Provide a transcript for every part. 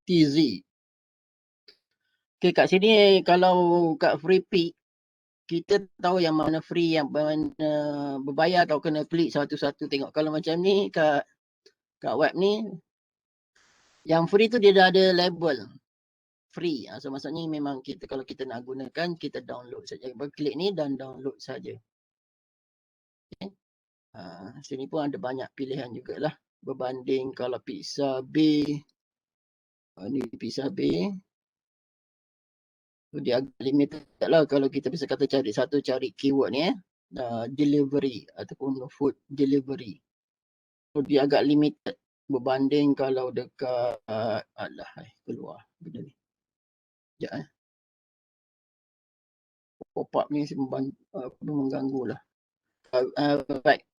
TZ. Okay, kat sini kalau kat free pick, kita tahu yang mana free, yang mana berbayar atau kena klik satu-satu tengok. Kalau macam ni kat web ni, yang free tu dia dah ada label free. So maksudnya memang kita kalau kita nak gunakan, kita download saja. Klik ni dan download saja. Okay. Sini pun ada banyak pilihan jugalah. Berbanding kalau Pixar Bay. Ni Pixar Bay. So, dia agak limited lah kalau kita bisa kata cari keyword ni delivery ataupun food delivery. So dia agak limited berbanding kalau dekat keluar benda ni. Sekejap pop-up ni mengganggu lah.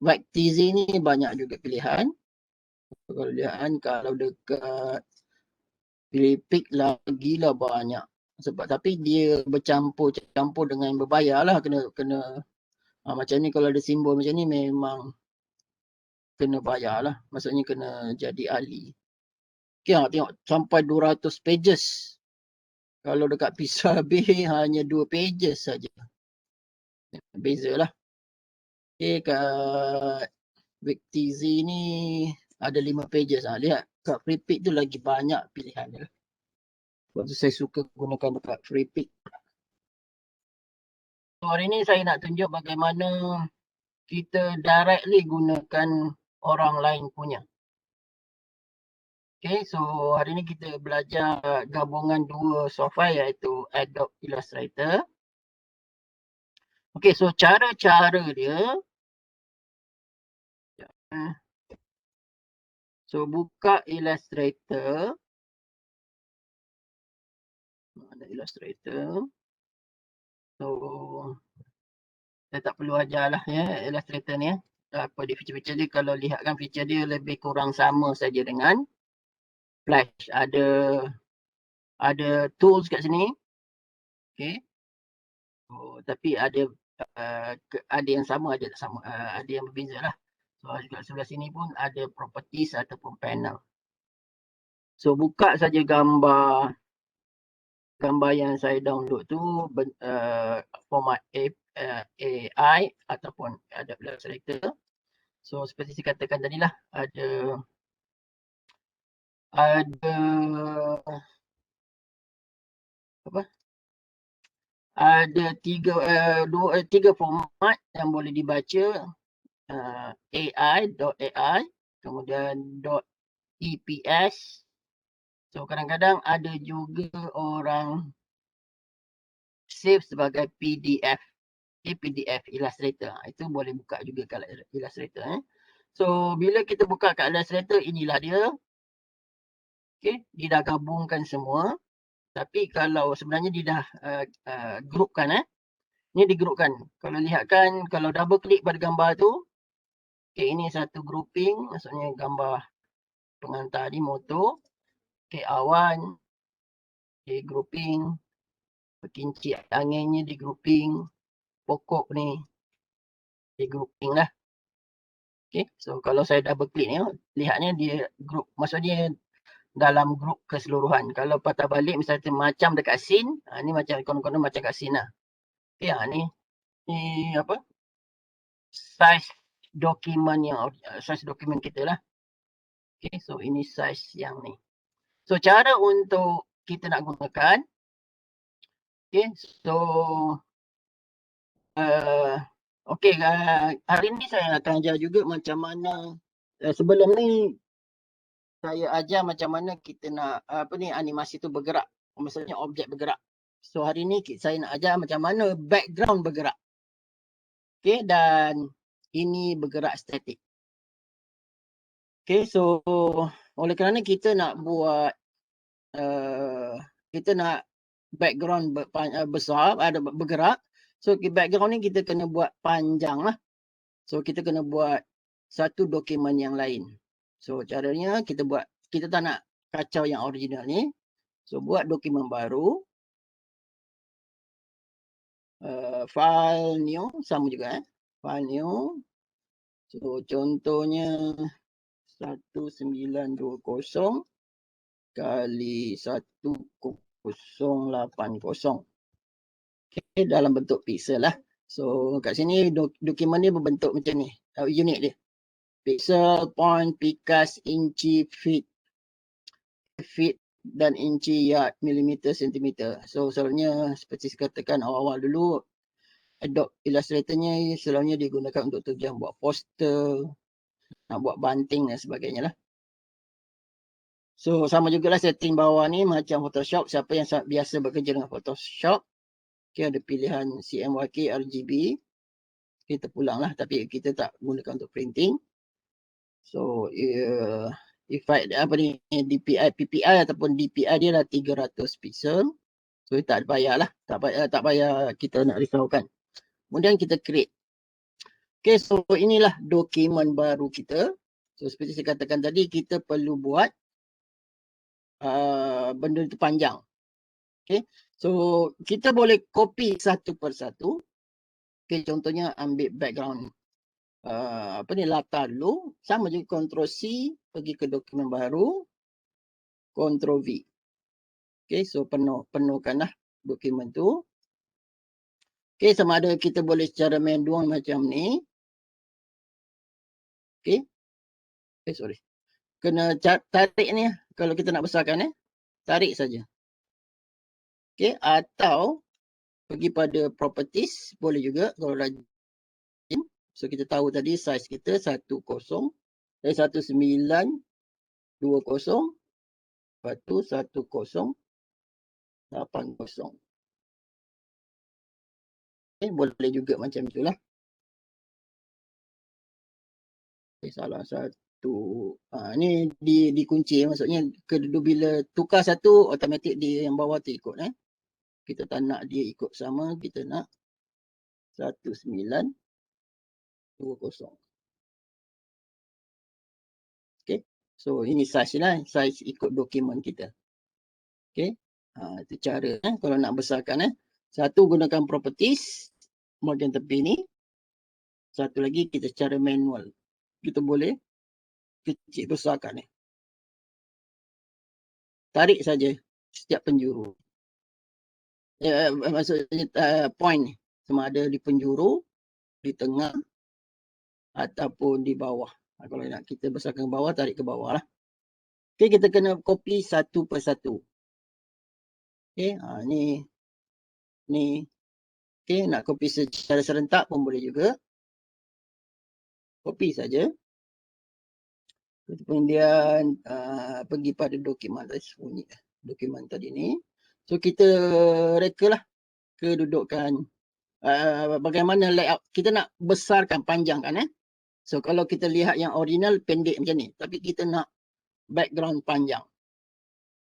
Baik TZ ni banyak juga pilihan. Kalau dekat Pilipik lagi lah banyak. Sebab tapi dia bercampur dengan berbayar lah. Kena macam ni kalau ada simbol macam ni memang kena bayar lah. Maksudnya kena jadi ahli. Okay, tengok sampai 200 pages. Kalau dekat Pixar Bay hanya 2 pages saja. Beza lah. Okay, kat Big TZ ni ada 5 pages. Lihat kat Free Pick tu lagi banyak pilihan dia. Sebab tu saya suka gunakan dekat Free Pick. So, hari ni saya nak tunjuk bagaimana kita directly gunakan orang lain punya. Okay, so hari ni kita belajar gabungan dua software iaitu Adobe Illustrator. Okay, so cara-cara dia. So buka Illustrator. Ada Illustrator. So saya tak perlu ajar lah Illustrator ni apa dia feature-feature dia. Kalau lihatkan feature dia lebih kurang sama saja dengan Flash. Ada tools kat sini. Okay. So, tapi ada yang sama, ada tak sama, ada yang berbeza lah. So kat sebelah sini pun ada properties ataupun panel. So buka saja gambar yang saya download tu format AI ataupun Adobe Illustrator. So seperti saya katakan tadi lah, ada tiga format yang boleh dibaca, AI.ai, kemudian .eps. So kadang-kadang ada juga orang save sebagai PDF. PDF Illustrator. Itu boleh buka juga kat Illustrator. So bila kita buka kat Illustrator, inilah dia. Okay, dia dah gabungkan semua. Tapi kalau sebenarnya dia dah grupkan. Ni digrupkan. Kalau lihatkan, kalau double klik pada gambar tu, okay, ini satu grouping, maksudnya gambar pengantar ni motor. Okay, awan, okay, grouping, pekincir anginnya di grouping, pokok ni di grouping lah. Okay, so kalau saya double klik ni, lihatnya dia group, maksudnya dalam grup keseluruhan. Kalau patah balik misalnya macam dekat scene, ni macam konon-konon macam kat scene lah. Okay, ni apa? Size dokumen kita lah. Okay, so ini size yang ni. So cara untuk kita nak gunakan. Okay, so okay, hari ni saya akan ajar juga macam mana. Sebelum ni saya ajar macam mana kita nak animasi tu bergerak. Maksudnya objek bergerak. So hari ni saya nak ajar macam mana background bergerak. Okay, dan ini bergerak statik. Okay, so oleh kerana kita nak buat kita nak background besar, ada bergerak. So background ni kita kena buat panjang lah. So kita kena buat satu dokumen yang lain. So caranya kita tak nak kacau yang original ni. So buat dokumen baru. File new sama juga file new. So contohnya 1920. kali 1080. Okay, dalam bentuk pixel lah. So kat sini dokumen ni berbentuk macam ni. Unit dia. Pixel, point, pikas, inci, feet dan inci, yard, milimeter, sentimeter. So selalunya seperti saya katakan awal-awal dulu, Adobe Illustrator-nya selalunya digunakan untuk tujuan buat poster, nak buat banting dan sebagainya lah. So sama jugalah setting bawah ni macam Photoshop. Siapa yang biasa bekerja dengan Photoshop, okay, ada pilihan CMYK, RGB. Kita pulang lah, tapi kita tak gunakan untuk printing. So effect apa ni, DPI, PPI ataupun DPI dia dah 300 pixel. So tak payah lah, tak payah kita nak risaukan. Kemudian kita create. Okay, so inilah dokumen baru kita. So seperti saya katakan tadi, kita perlu buat benda itu panjang. Okay, so kita boleh copy satu persatu. Okay, contohnya ambil background apa ni, latar dulu. Sama juga Ctrl C, pergi ke dokumen baru, Ctrl V. Okay, so penuhkanlah dokumen tu. Okay, sama ada kita boleh secara manual macam ni. Okay, sorry. Kena tarik ni kalau kita nak besarkan, tarik saja. Okay, atau pergi pada properties, boleh juga kalau rajin. So kita tahu tadi saiz kita 1920, lepas tu 1080. Okay, boleh juga macam itulah. Okay, salah satu. Ni dikunci, maksudnya bila tukar satu, automatik dia yang bawah tu ikut. Kita tak nak dia ikut sama, kita nak 1920. Okay, so ini saiz lah, saiz ikut dokumen kita. Okay, itu cara kalau nak besarkan. Satu gunakan properties, bahagian tepi ni. Satu lagi kita secara manual. Kita boleh kecil besarkan. Tarik saja setiap penjuru. Maksudnya point ni. Sama ada di penjuru, di tengah ataupun di bawah. Kalau nak kita besarkan ke bawah, tarik ke bawah lah. Okay, kita kena copy satu persatu. Okay, ni. Okay, nak copy secara serentak pun boleh juga. Copy saja. Kemudian pergi pada dokumen tadi ni. So kita reka lah kedudukan bagaimana layout. Kita nak besarkan, panjangkan. So kalau kita lihat yang original pendek macam ni, tapi kita nak background panjang.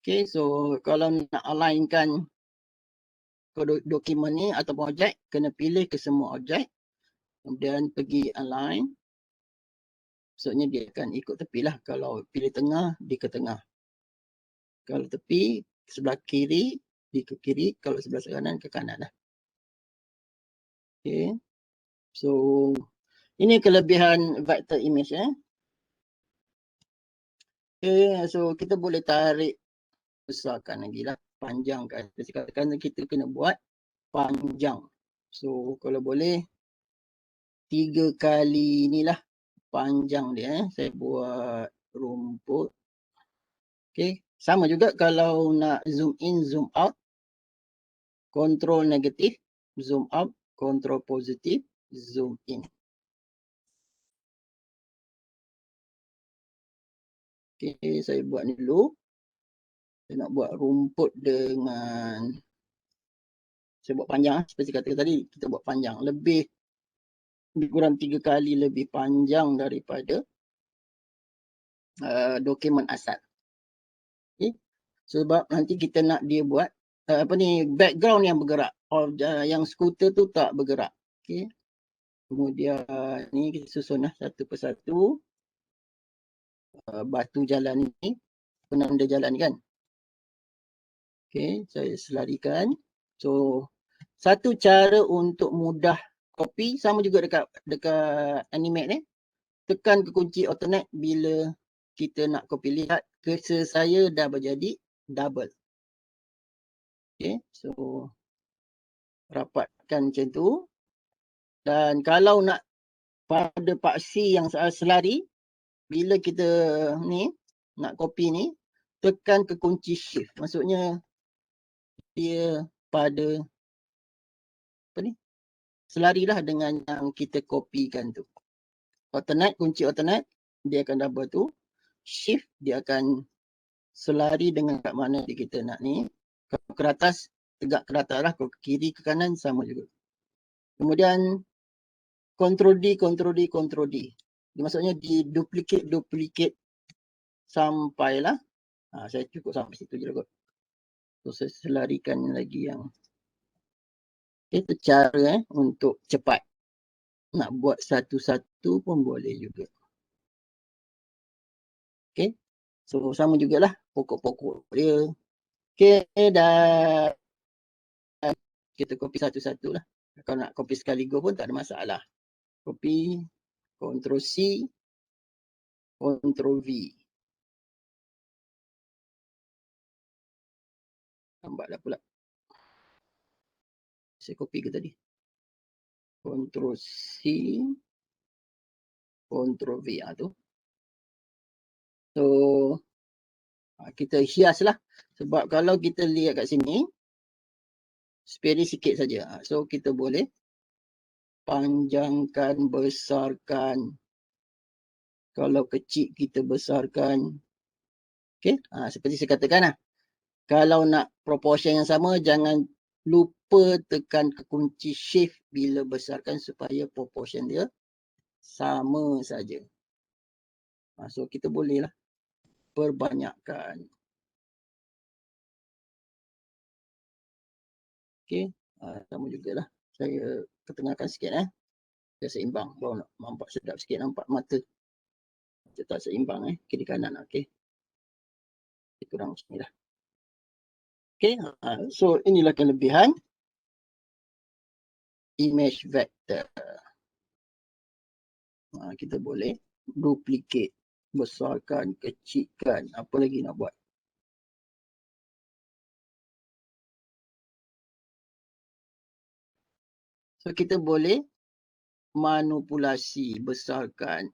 Okay, so kalau nak alignkan ke dokumen ni ataupun objek, kena pilih ke semua objek. Kemudian pergi align. Maksudnya dia akan ikut tepi lah. Kalau pilih tengah, dia ke tengah. Kalau tepi, sebelah kiri, dia ke kiri. Kalau sebelah kanan, ke kanan lah. Okay. So, ini kelebihan vector image. Okay, so kita boleh tarik, besarkan lagi lah. Panjangkan. Saya katakan kita kena buat panjang. So, kalau boleh, 3 kali inilah panjang dia. Saya buat rumput. Okay. Sama juga kalau nak zoom in, zoom out. Kontrol negatif, zoom out. Kontrol positif, zoom in. Okay, saya buat ni dulu. Saya nak buat rumput dengan, saya buat panjang. Seperti kata tadi, kita buat panjang. Lebih kurang 3 kali lebih panjang daripada dokumen asal. Okay. Sebab nanti kita nak dia buat background yang bergerak. Yang skuter tu tak bergerak. Okay. Kemudian ni kita susun satu persatu. Batu jalan ni, penanda jalan ni kan. Okay, saya selarikan. So, satu cara untuk mudah copy, sama juga dekat Animate ni. Tekan ke kunci alternate bila kita nak copy. Lihat cursor saya dah berjadi. double. Okay, so rapatkan macam tu. Dan kalau nak pada paksi yang selari, bila kita ni nak copy ni, tekan ke kunci shift. Maksudnya dia pada apa ni? Selarilah dengan yang kita copykan tu. Alternate, kunci alternate, dia akan double tu. Shift, dia akan selari dengan kat mana kita nak ni. Kalau ke atas, tegak ke atas lah. Kalau ke kiri, ke kanan, sama juga. Kemudian, Ctrl D, Ctrl D, Ctrl D. Maksudnya di duplicate sampailah. Saya cukup sampai situ je lah kot. So, saya selarikan lagi yang itu cara untuk cepat. Nak buat satu-satu pun boleh juga. Okay. So, sama jugalah pokok-pokok dia. Okay, dah kita copy satu-satu lah. Kalau nak copy sekaligus pun tak ada masalah. Copy, Ctrl C, Ctrl V. Nampak dah pula. Saya copy ke tadi? Ctrl C, Ctrl V tu. So, kita hias lah. Sebab kalau kita lihat kat sini, spare sikit saja. So, kita boleh panjangkan, besarkan. Kalau kecil, kita besarkan. Okay, seperti saya katakan lah. Kalau nak proportion yang sama, jangan lupa tekan ke kunci shift bila besarkan supaya proportion dia sama saja. So, kita bolehlah perbanyakkan. Okay, sama jugalah. Saya ketengahkan sikit Dia seimbang. Baru nak nampak sedap sikit, nampak mata. Dia tak seimbang kiri kanan. Okay. Kurang macam ni lah. Okay, so inilah kelebihan image vector. Kita boleh duplicate, besarkan, kecilkan, apa lagi nak buat. So kita boleh manipulasi, besarkan.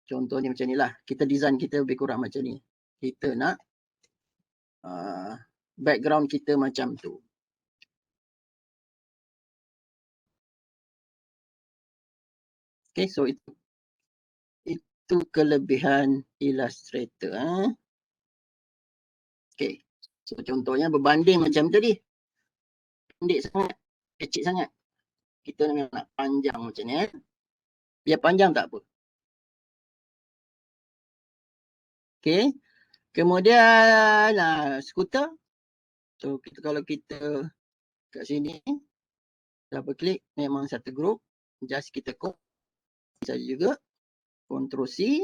Contohnya macam ni lah. Kita design kita lebih kurang macam ni. Kita nak background kita macam tu. Okay, so itu kelebihan Illustrator. Okay, so contohnya berbanding macam tadi. Pendek sangat, kecil sangat. Kita nak panjang macam ni. Biar panjang tak apa. Okay, kemudian skuter. So kalau kita kat sini double klik, memang satu group. Just kita copy saja juga. Ctrl C,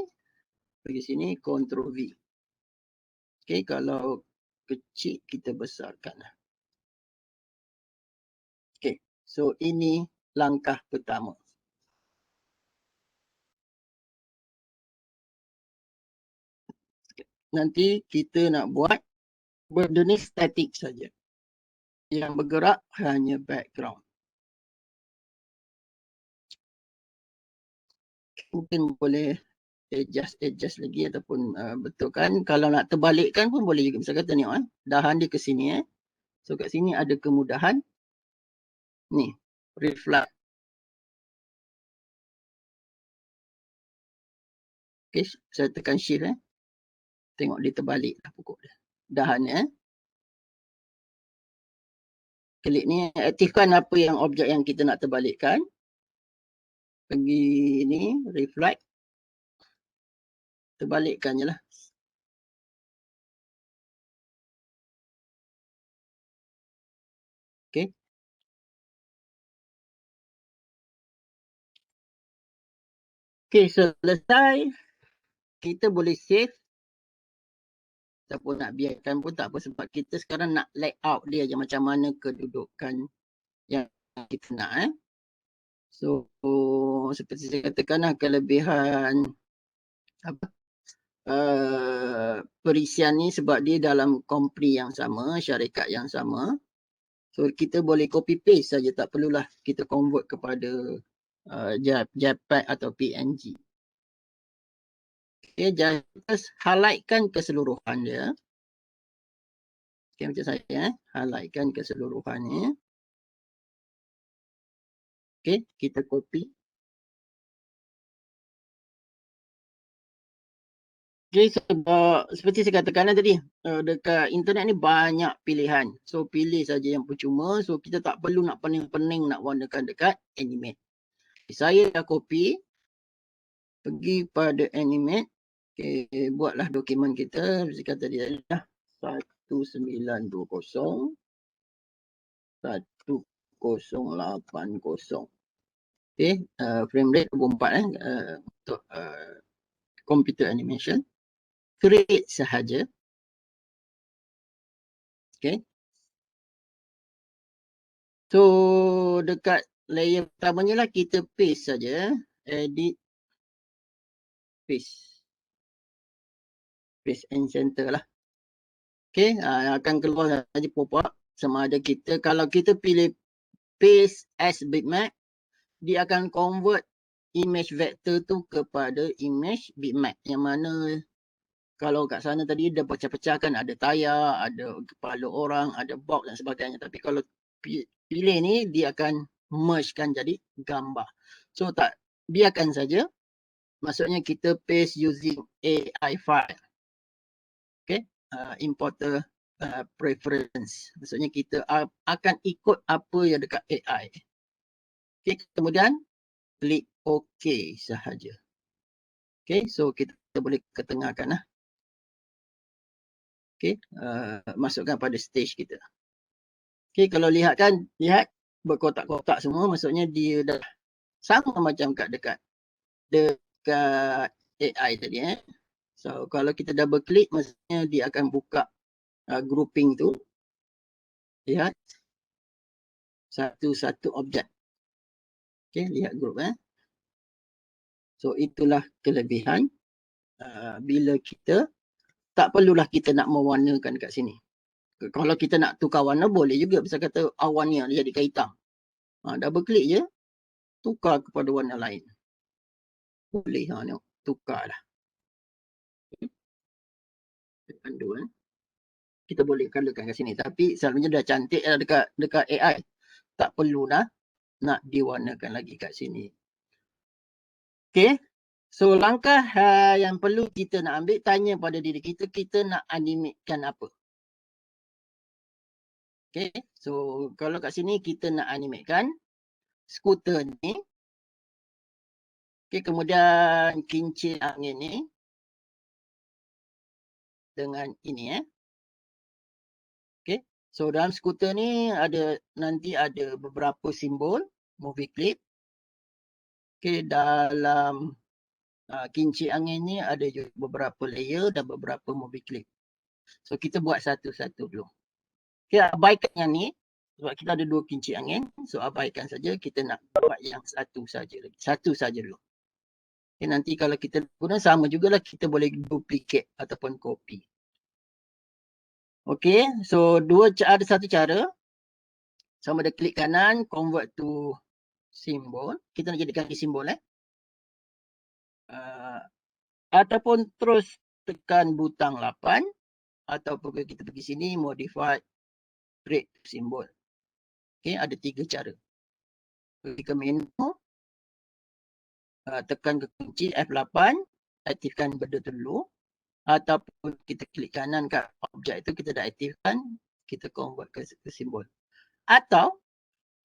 pergi sini Ctrl V. Okay, kalau kecil kita besarkan. Okay, so ini langkah pertama. Nanti kita nak buat benda ni static saja. Yang bergerak hanya background. Mungkin boleh adjust lagi ataupun betulkan. Kalau nak terbalikkan pun boleh juga. Misal kata tengok dahan dia ke sini So kat sini ada kemudahan ni reflect. Okay, saya tekan shift Tengok dia terbalik lah pokok dia. Dahan Klik ni aktifkan apa yang objek yang kita nak terbalikkan. Pergi ni reflect. Terbalikkan je lah. Okay. Okay, selesai. Kita boleh save. Ataupun nak biarkan pun tak apa sebab kita sekarang nak layout dia je macam mana kedudukan yang kita nak So seperti saya katakan kelebihan apa perisian ni sebab dia dalam company yang sama, syarikat yang sama. So kita boleh copy paste saja, tak perlulah kita convert kepada JPEG atau PNG. Okay, just highlightkan keseluruhan dia. Okay, macam saya, highlightkan keseluruhannya. Okay, kita copy. Okay, sebab seperti saya katakan tadi, dekat internet ni banyak pilihan. So pilih saja yang percuma. So kita tak perlu nak pening-pening nak warnakan dekat animate. Okay, saya dah copy. Pergi pada animate. Okay, buatlah dokumen kita. Seperti kata dia dah 1920 1080. Okay, frame rate 24 untuk computer animation. Create sahaja. Okay. So dekat layer pertamanya lah kita paste saja. Edit. Paste. Paste and center lah. Okay, akan keluar saja pop-up. Sama ada kita, kalau kita pilih paste as bitmap, dia akan convert image vector tu kepada image bitmap. Yang mana kalau kat sana tadi dah pecah-pecah kan, ada tayar, ada kepala orang, ada box dan sebagainya. Tapi kalau pilih ni, dia akan mergekan jadi gambar. So tak, biarkan saja. Maksudnya kita paste using AI file. Okay, importer preference. Maksudnya kita akan ikut apa yang dekat AI. Okay, kemudian klik OK sahaja. Okay, so kita boleh ketengahkan lah. Okay, masukkan pada stage kita. Okay, kalau lihat kan, lihat berkotak-kotak semua, maksudnya dia dah sama macam dekat AI tadi. So kalau kita double klik, maksudnya dia akan buka grouping tu. Lihat satu-satu objek. Okay, lihat group. So itulah kelebihan bila kita tak perlulah kita nak mewarnakan kat sini. Kalau kita nak tukar warna boleh juga. Bisa kata awannya jadi hitam. Double klik je, tukar kepada warna lain. Boleh ni, tukar lah. Pandu, kita boleh colorkan kat sini. Tapi selalunya dah cantik lah dekat AI. Tak perlu dah nak diwarnakan lagi kat sini. Okay. So langkah yang perlu kita nak ambil, tanya pada diri kita, kita nak animatekan apa. Okay, so kalau kat sini kita nak animatekan skuter ni. Okay, kemudian kincir angin ni dengan ini. Okay, so dalam skuter ni nanti ada beberapa simbol movie clip. Okay, dalam kincir angin ni ada juga beberapa layer dan beberapa movie clip. So kita buat satu-satu dulu. Okay, abaikan yang ni sebab kita ada 2 kincir angin. So abaikan saja, kita nak buat yang satu saja lagi. Satu saja dulu. Okay, nanti kalau kita guna sama jugalah, kita boleh duplicate ataupun copy. Okay, so ada satu cara. Sama ada klik kanan, convert to symbol. Kita nak jadikan simbol. Ataupun terus tekan butang 8. Ataupun kita pergi sini, modify create symbol. Okay, ada 3 cara. Pergi ke menu, tekan ke kunci F8, aktifkan benda tu dulu. Ataupun kita klik kanan kat objek itu, kita dah aktifkan, kita convert ke simbol. Atau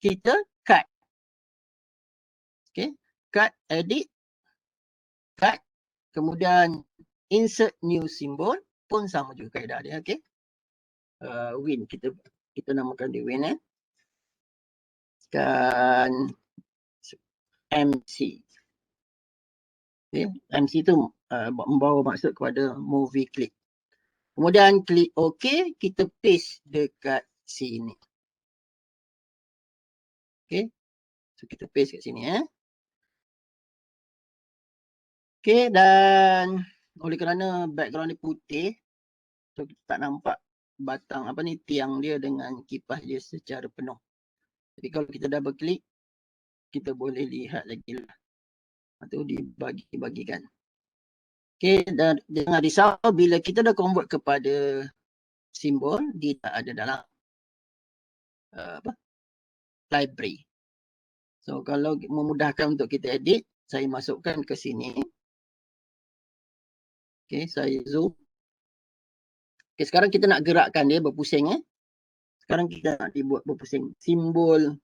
kita cut. Okay, cut, edit, cut, kemudian insert new symbol pun sama juga kaedah dia. Okay, win, kita namakan dia win. Dan MC. Okay, MC tu membawa maksud kepada movie clip. Kemudian klik OK, kita paste dekat sini. Okay, so kita paste kat sini. Okay, dan oleh kerana background dia putih, so kita tak nampak batang apa ni, tiang dia dengan kipas dia secara penuh. Jadi kalau kita double klik, kita boleh lihat lagi lah. Itu dibagi-bagikan. Okay, dan jangan risau bila kita dah convert kepada simbol, dia tak ada dalam library. So kalau memudahkan untuk kita edit, saya masukkan ke sini. Okay, saya zoom. Okay, sekarang kita nak gerakkan dia berpusing. Sekarang kita nak dibuat berpusing. Simbol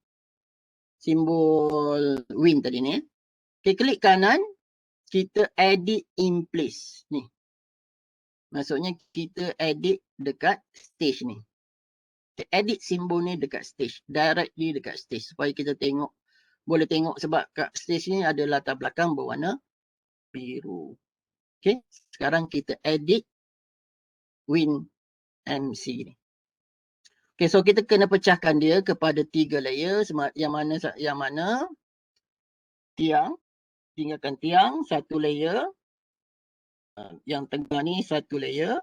win tadi ni. Okay, klik kanan. Kita edit in place. Ni. Maksudnya kita edit dekat stage ni. Kita edit simbol ni dekat stage. Directly dekat stage. Supaya kita tengok. Boleh tengok sebab kat stage ni ada latar belakang berwarna biru. Okay. Sekarang kita edit WinMC ni. Okay, so kita kena pecahkan dia kepada 3 layer. Yang mana tiang. Tinggalkan tiang, 1 layer. Yang tengah ni 1 layer.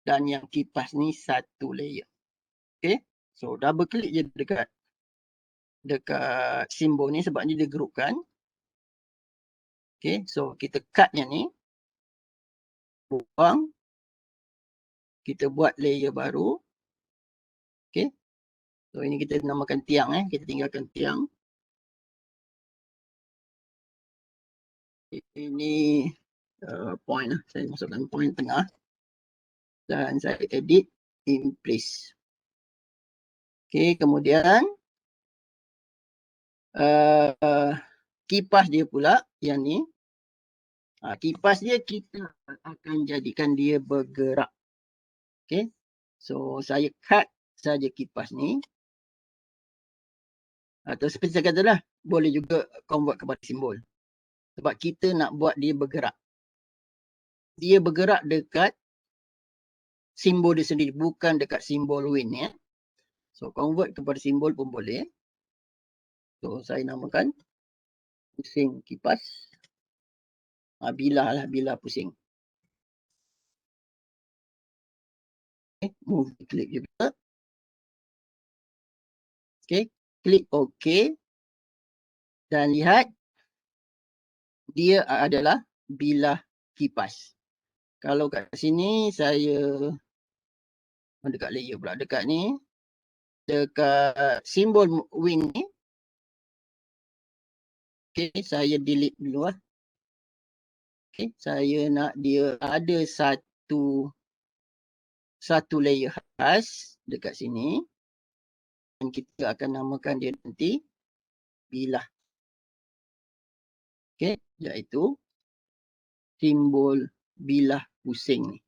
Dan yang kipas ni 1 layer. Okay. So double klik je dekat simbol ni sebab ni dia grupkan. Okay. So kita cut yang ni. Buang. Kita buat layer baru. Okay. So ini kita namakan tiang. Kita tinggalkan tiang. Ini point lah. Saya masukkan point tengah. Dan saya edit in place. Okay. Kemudian. Kipas dia pula. Yang ni. Kipas dia kita akan jadikan dia bergerak. Okay. So saya cut saja kipas ni. Atau seperti saya kata lah. Boleh juga convert kepada simbol. Sebab kita nak buat dia bergerak. Dia bergerak dekat simbol dia sendiri. Bukan dekat simbol win. Ya. So convert kepada simbol pun boleh. So saya namakan pusing kipas. Bilah lah. Bilah pusing. Okay. Move klik juga. Okay. Klik OK. Dan lihat. Dia adalah bilah kipas. Kalau kat sini saya dekat layer pula. Dekat ni. Dekat simbol win ni. Okay. Saya delete dulu lah. Okay. Saya nak dia ada satu layer khas dekat sini. Dan kita akan namakan dia nanti bilah. Okay. Iaitu simbol bilah pusing ni.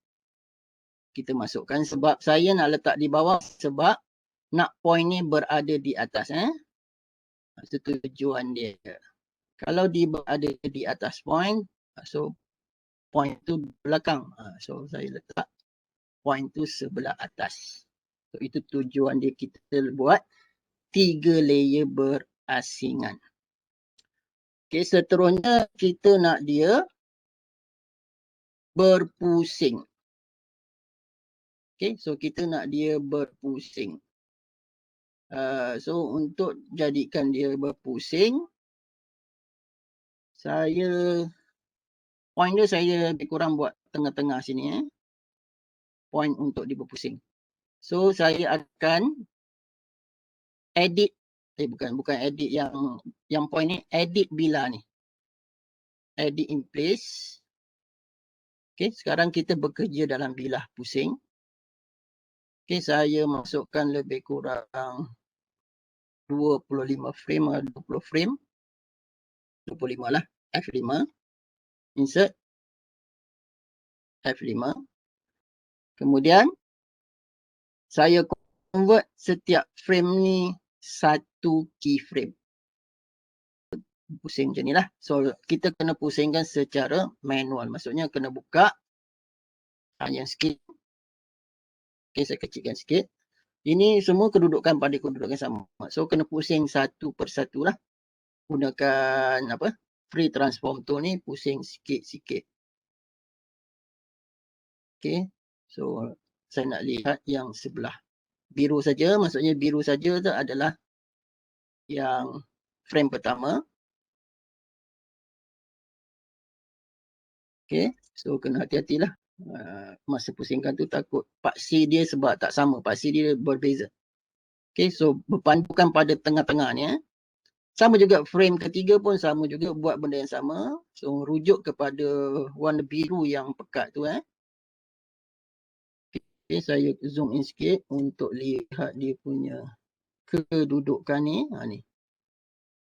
Kita masukkan sebab saya nak letak di bawah sebab nak point ni berada di atas. Itu tujuan dia. Kalau dia berada di atas point, so point tu belakang. So saya letak point tu sebelah atas. So itu tujuan dia kita buat 3 layer berasingan. Okay, seterusnya kita nak dia berpusing. Okay, so kita nak dia berpusing. So untuk jadikan dia berpusing, point dia saya lebih kurang buat tengah-tengah sini. Point untuk dia berpusing. So saya akan edit. Bukan edit yang point ni. Edit bilah ni. Edit in place. Okay, sekarang kita bekerja dalam bilah pusing. Okay, saya masukkan lebih kurang 25 frame atau 20 frame. 25 lah. F5. Insert. F5. Kemudian saya convert setiap frame ni satu keyframe. Pusing macam ni lah. So kita kena pusingkan secara manual. Maksudnya kena buka yang sikit. Okay, saya kecilkan sikit. Ini semua kedudukan pada kedudukan sama. So kena pusing satu persatu lah. Gunakan free transform tool ni pusing sikit-sikit. Okay, so saya nak lihat yang sebelah biru saja, maksudnya biru saja tu adalah yang frame pertama. Okay, so kena hati-hatilah. Masa pusingkan tu takut paksi dia sebab tak sama, paksi dia berbeza. Okay, so berpandukan pada tengah-tengah ni. Sama juga frame ketiga pun sama juga buat benda yang sama. So rujuk kepada warna biru yang pekat tu. Okay, saya zoom in sikit untuk lihat dia punya kedudukan ni. Ni.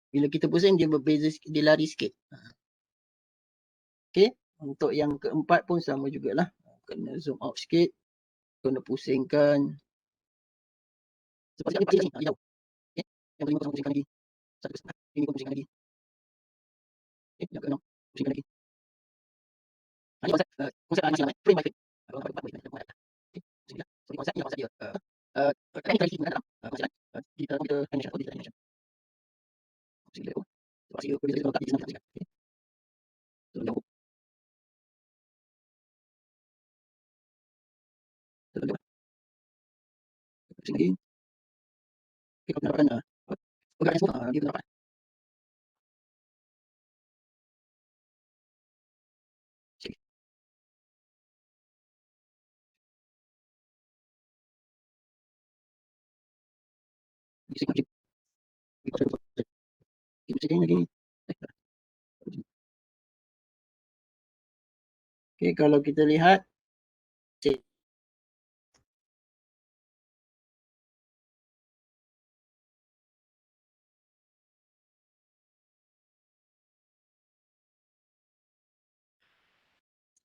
Bila kita pusing dia berbeza sikit, dia lari sikit. Okay, untuk yang keempat pun sama jugalah. Kena zoom out sikit. Kena pusingkan. Sebab dia pasti sini, jauh. Okay, yang kelima kena pusingkan lagi. Satu ke setengah. Ini pun pusingkan lagi. Okay, yang keenam pusingkan lagi. Ini konsep animasi lah. Frame by frame. Kalau tak boleh kita buat. Okay, pusingkan. So, ini konsep dia. Teknik dari sini dalam penghasilan di dalam computer animation atau digital animation. Pusingkan dia. Sebab dia berbeza kalau tak di sana. Okay. So, jauh. Jauh. Pusing lagi. Okay, kalau pendapatan pergerakan semua dia pendapat. Sikit. Pusing lagi. Pusing lagi. Okay, kalau kita lihat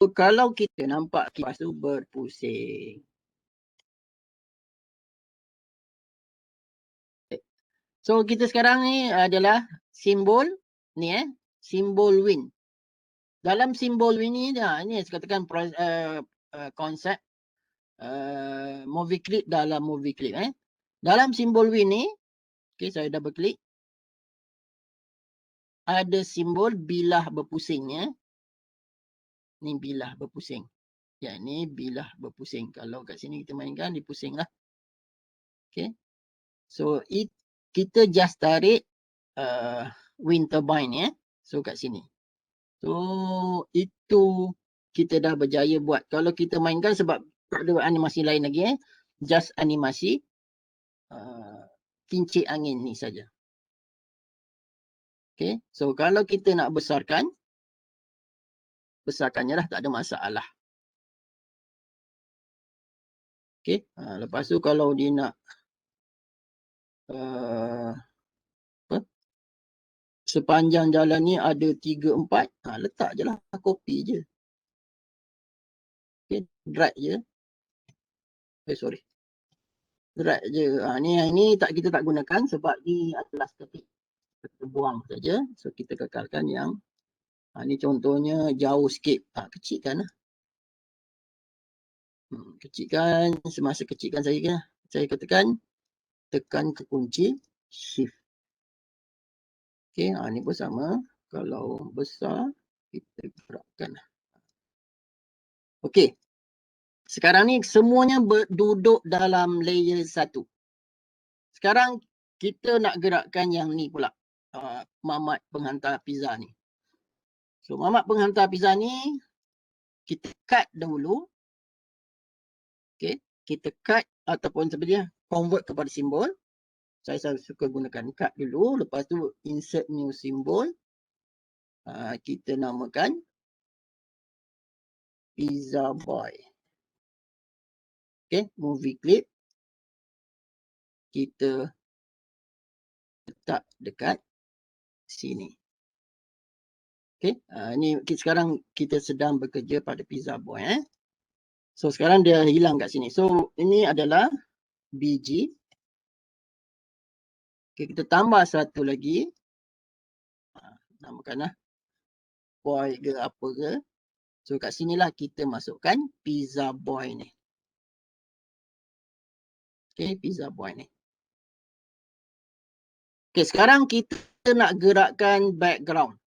so, kalau kita nampak kipas tu berpusing. So kita sekarang ni adalah simbol ni simbol win. Dalam simbol win ni ini saya katakan konsep movie clip dalam movie clip Dalam simbol win ni, okay, saya double klik. Ada simbol bilah berpusing Ni bilah berpusing. Ya, ni bilah berpusing. Kalau kat sini kita mainkan dipusing lah. Okay. So kita just tarik wind turbine So kat sini. So itu kita dah berjaya buat. Kalau kita mainkan sebab tak ada animasi lain lagi just animasi kincir angin ni saja. Okay. So kalau kita nak besarkannya lah, tak ada masalah. Okay. Lepas tu kalau dia nak sepanjang jalan ni ada 3, 4. Letak je lah. Copy je. Okay. Drag je. Sorry. Drag je. Ni kita tak gunakan sebab ni adalah statik. Kita buang saja. So kita kekalkan yang ni contohnya jauh sikit. Kecilkan lah. Kecilkan. Semasa kecilkan saya katakan tekan ke kunci shift. Okay, ni pun sama. Kalau besar kita gerakkan. Okay. Sekarang ni semuanya duduk dalam layer 1. Sekarang kita nak gerakkan yang ni pula. Mamat penghantar pizza ni. So mamat penghantar pizza ni kita cut dahulu. Okay. Kita cut ataupun sebenarnya convert kepada simbol. Saya suka gunakan cut dulu. Lepas tu insert new symbol. Kita namakan Pizza Boy. Okay. Movie clip. Kita letak dekat sini. Okay. Ni sekarang kita sedang bekerja pada Pizza Boy. So sekarang dia hilang kat sini. So ini adalah BG. Okay, kita tambah satu lagi. Namakanlah boy ke apa ke. So kat sinilah kita masukkan Pizza Boy ni. Okay, Pizza Boy ni. Okay, sekarang kita nak gerakkan background.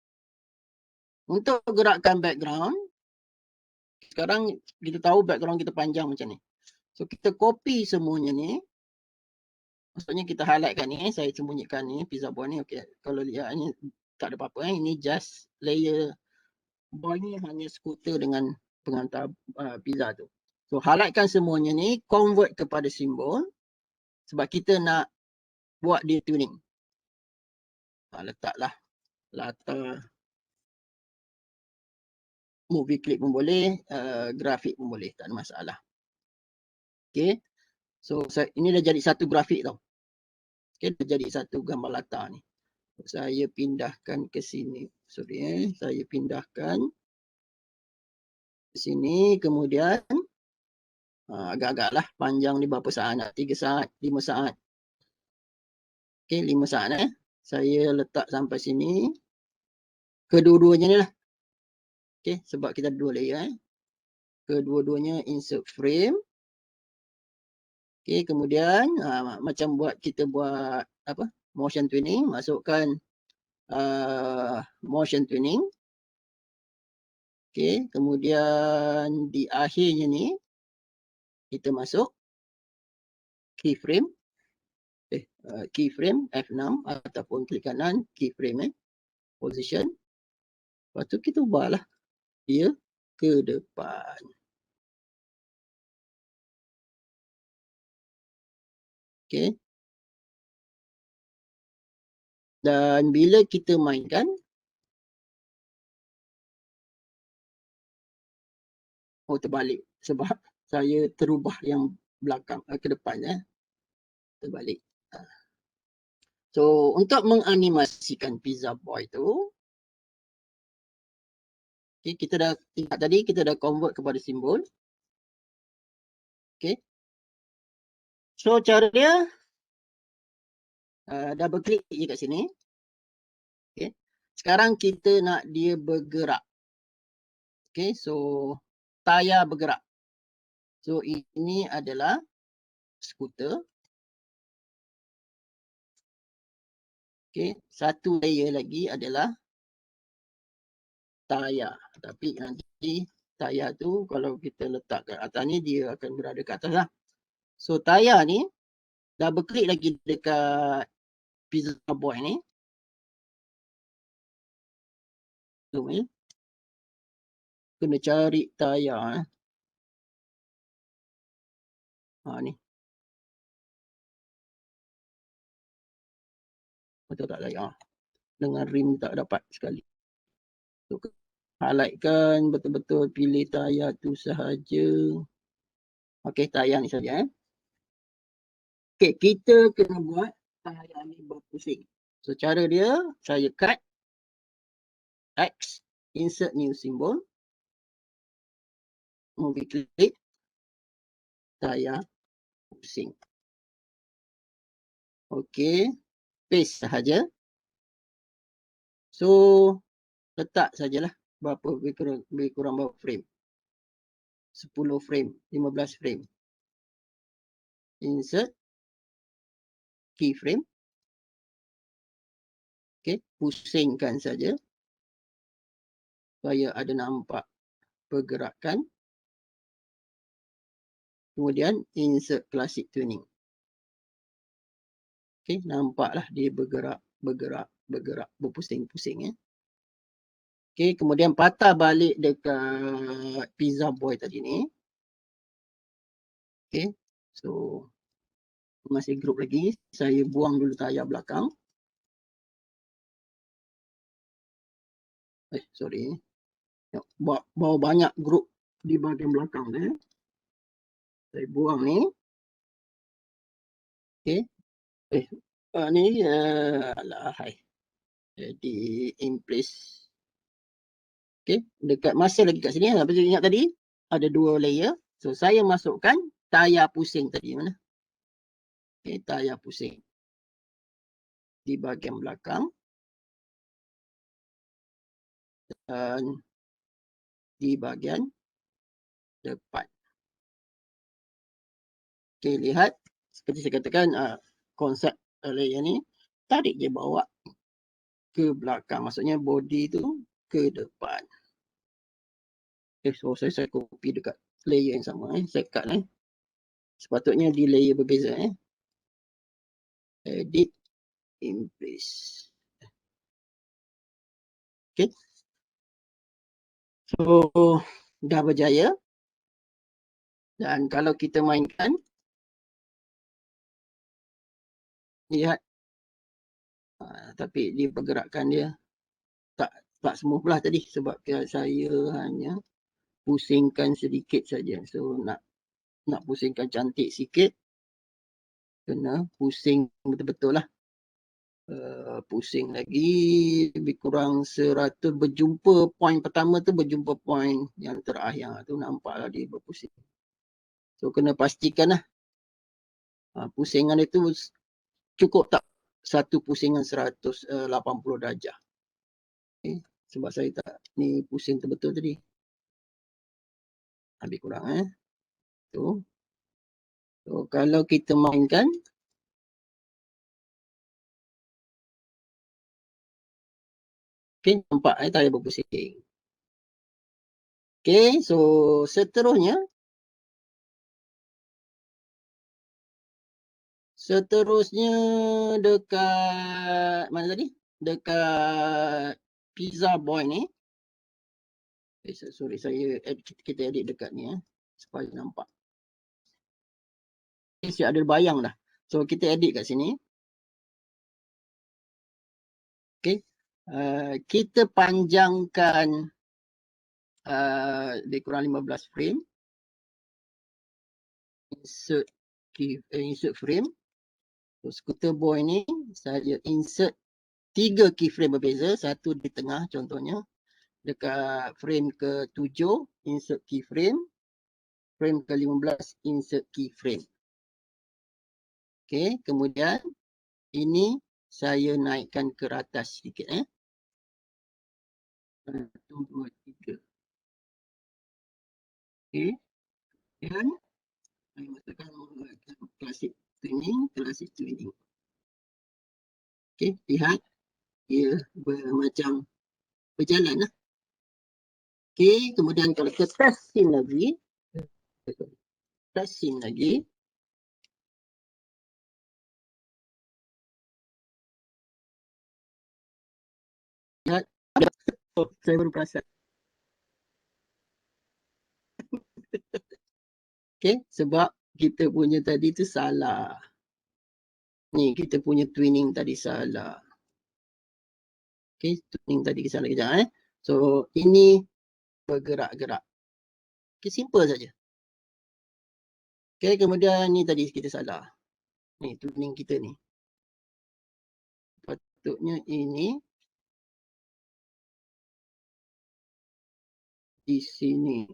Untuk gerakkan background, sekarang kita tahu background kita panjang macam ni. So kita copy semuanya ni. Maksudnya kita highlightkan ni, saya sembunyikan ni pizza boy ni. Okey, kalau lihat ni tak ada apa-apa ini just layer boy ni hanya skuter dengan pengantar pizza tu. So highlightkan semuanya ni, convert kepada simbol sebab kita nak buat dia tuning. Letaklah latar movie clip pun boleh, grafik pun boleh, tak ada masalah. Okey. So ini dah jadi satu grafik tau. Okey, dah jadi satu gambar latar ni. Saya pindahkan ke sini. Sorry saya pindahkan ke sini, kemudian agak-agaklah panjang ni berapa saat nak? 3 saat, 5 saat. Okey, 5 saat Saya letak sampai sini. Kedua-duanya ni lah. Okey, sebab kita ada 2 layer Kedua-duanya insert frame. Okey, kemudian macam kita buat apa? Motion tuning, masukkan motion tuning. Okey, kemudian di akhirnya ni kita masuk keyframe. Keyframe F6 ataupun klik kanan keyframe position. Lepas tu kita ubahlah dia ke depan. Okey. Dan bila kita mainkan, terbalik sebab saya terubah yang belakang ke depan terbalik. So untuk menganimasikan pizza boy tu, okay, kita dah lihat tadi, kita dah convert kepada simbol. Okay. So cara dia, double klik je kat sini. Okay. Sekarang kita nak dia bergerak. Okay, so tayar bergerak. So ini adalah skuter. Okay, satu layer lagi adalah tayar. Tapi nanti tayar tu kalau kita letak kat atas ni, dia akan berada kat atas lah. So tayar ni, double klik lagi dekat pizza boy ni. Kena cari tayar. Ni. Betul tak tayar? Dengan rim tak dapat sekali. So, highlightkan betul-betul, pilih tayar tu sahaja. Okey, tayar ni saja. Okey, kita kena buat tayar ni berpusing. So cara dia, saya cut X, insert new symbol, movie clip, tayar pusing. Okey, paste sahaja. So letak sajalah berapa, lebih kurang berapa frame. 10 frame, 15 frame. Insert keyframe. Okey, pusingkan saja supaya ada nampak pergerakan. Kemudian insert classic tuning. Okey, nampaklah dia bergerak, berpusing-pusing. Okey, kemudian patah balik dekat pizza boy tadi ni. Okey, so masih group lagi. Saya buang dulu tayar belakang. Sorry. Bawa banyak group di bahagian belakang ni. Saya buang ni. Okey. Ni alah hai. Jadi in place. Okey, dekat masih lagi kat sini. Apa ingat tadi? Ada 2 layer. So saya masukkan tayar pusing tadi mana? Okey, tayar pusing di bahagian belakang dan di bahagian depan. Okey, lihat seperti saya katakan, konsep layer ni tarik je bawa ke belakang, maksudnya body tu ke depan. So saya copy dekat layer yang sama. Saya cut. Sepatutnya di layer berbeza. Edit in place. Okay. So dah berjaya. Dan kalau kita mainkan, lihat, tapi dia pergerakan dia tak semua pula tadi sebab saya hanya pusingkan sedikit saja. So nak pusingkan cantik sikit, kena pusing betul-betul lah. Pusing lagi lebih kurang 100, berjumpa point pertama tu berjumpa point yang terakhir tu, nampaklah dia berpusing. So kena pastikan lah pusingan itu cukup tak satu pusingan 180 darjah. Okay. Sebab saya tak ni pusing betul tadi. Lebih kurang tu. So kalau kita mainkan, okay, nampak tak ada berpusing. Okay, so seterusnya dekat mana tadi? Dekat pizza boy ni. Sorry, kita edit dekat ni supaya nampak. Siap ada bayang dah. So kita edit kat sini. Okay. Kita panjangkan lebih kurang 15 frame. Insert frame. So skuter boy ni saya insert 3 keyframe berbeza. Satu di tengah contohnya. Dekat frame ke-7 insert keyframe. Frame ke-15 insert keyframe. Okay, kemudian ini saya naikkan ke atas sedikit. 1, 2, 3. Okay, dan saya masukkan klasik tuning. Okay, lihat dia macam berjalan lah. Okay, kemudian kalau kita test scene lagi. Lihat, saya baru perasan. Okay, sebab kita punya tadi tu salah. Ni kita punya twinning tadi salah. Okay, twinning tadi salah kejap. So ini bergerak-gerak. Okay, simple saja. Okay, kemudian ni tadi kita salah. Ni twinning kita ni. Patutnya ini di sini.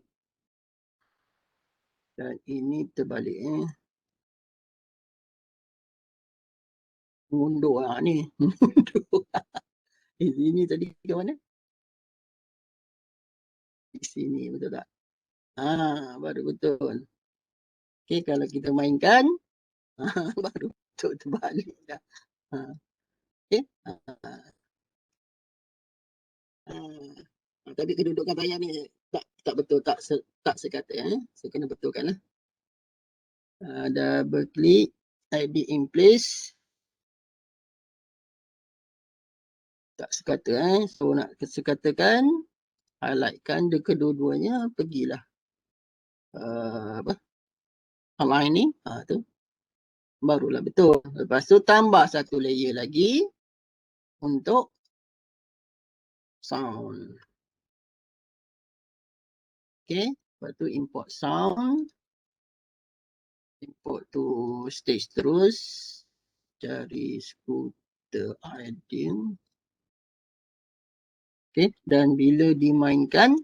Dan ini terbalik. Mundur lah ni. Ini tadi ke mana? Di sini, betul tak? Baru betul. Okay, kalau kita mainkan, baru betul terbalik dah. Okay. Tapi kedudukan bayar ni tak betul, tak sekata. So kena betulkan lah. Double click, edit in place. Tak sekata. So nak sekatakan, highlightkan kedua-duanya, pergilah align ni, tu barulah betul. Lepas tu tambah satu layer lagi untuk sound. Okay, lepas tu import sound, import tu stage terus, cari skuter idea. Okay, dan bila dimainkan,